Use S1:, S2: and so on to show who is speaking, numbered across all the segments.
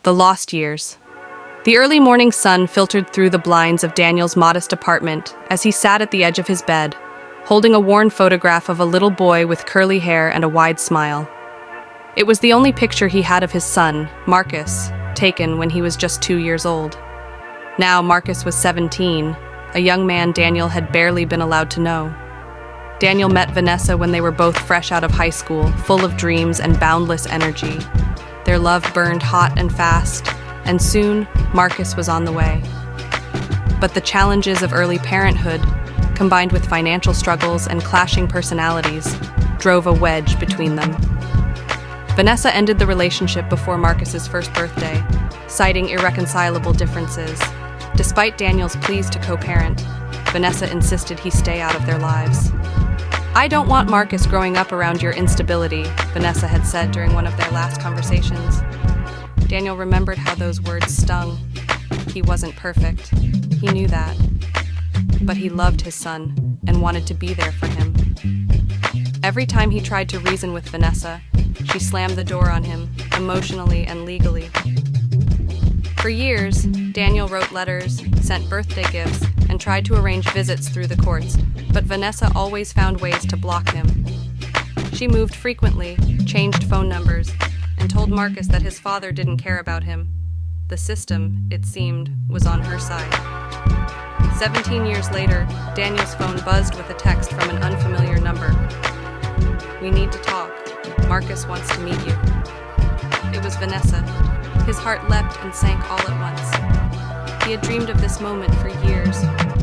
S1: The Lost Years. The early morning sun filtered through the blinds of Daniel's modest apartment as he sat at the edge of his bed, holding a worn photograph of a little boy with curly hair and a wide smile. It was the only picture he had of his son, Marcus, taken when he was just 2 years old. Now Marcus was 17, a young man Daniel had barely been allowed to know. Daniel met Vanessa when they were both fresh out of high school, full of dreams and boundless energy. Their love burned hot and fast, and soon Marcus was on the way. But the challenges of early parenthood, combined with financial struggles and clashing personalities, drove a wedge between them. Vanessa ended the relationship before Marcus's first birthday, citing irreconcilable differences. Despite Daniel's pleas to co-parent, Vanessa insisted he stay out of their lives. "I don't want Marcus growing up around your instability," Vanessa had said during one of their last conversations. Daniel remembered how those words stung. He wasn't perfect. He knew that. But he loved his son and wanted to be there for him. Every time he tried to reason with Vanessa, she slammed the door on him, emotionally and legally. For years, Daniel wrote letters, sent birthday gifts, and tried to arrange visits through the courts, but Vanessa always found ways to block him. She moved frequently, changed phone numbers, and told Marcus that his father didn't care about him. The system, it seemed, was on her side. 17 years later, Daniel's phone buzzed with a text from an unfamiliar number. "We need to talk. Marcus wants to meet you." It was Vanessa. His heart leapt and sank all at once. He had dreamed of this moment for years,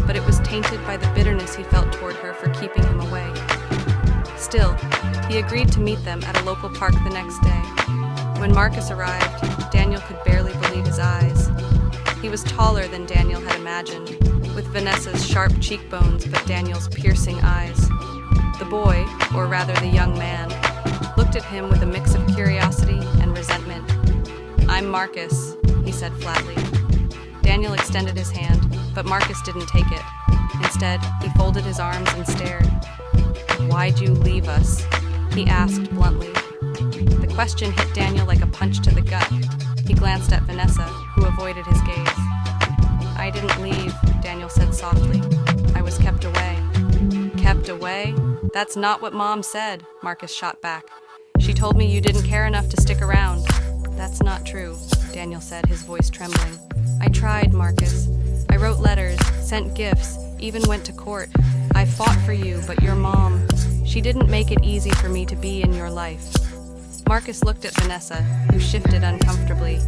S1: but it was tainted by the bitterness he felt toward her for keeping him away. Still, he agreed to meet them at a local park the next day. When Marcus arrived, Daniel could barely believe his eyes. He was taller than Daniel had imagined, with Vanessa's sharp cheekbones but Daniel's piercing eyes. The boy, or rather the young man, looked at him with a mix of curiosity and resentment. "I'm Marcus," he said flatly. Daniel extended his hand, but Marcus didn't take it. Instead, he folded his arms and stared. "Why'd you leave us?" he asked bluntly. The question hit Daniel like a punch to the gut. He glanced at Vanessa, who avoided his gaze. "I didn't leave," Daniel said softly. "I was kept away." "Kept away? That's not what Mom said," Marcus shot back. "She told me you didn't care enough to stick around." "That's not true," Daniel said, his voice trembling. "I tried, Marcus. I wrote letters, sent gifts, even went to court. I fought for you, but your mom, she didn't make it easy for me to be in your life." Marcus looked at Vanessa, who shifted uncomfortably.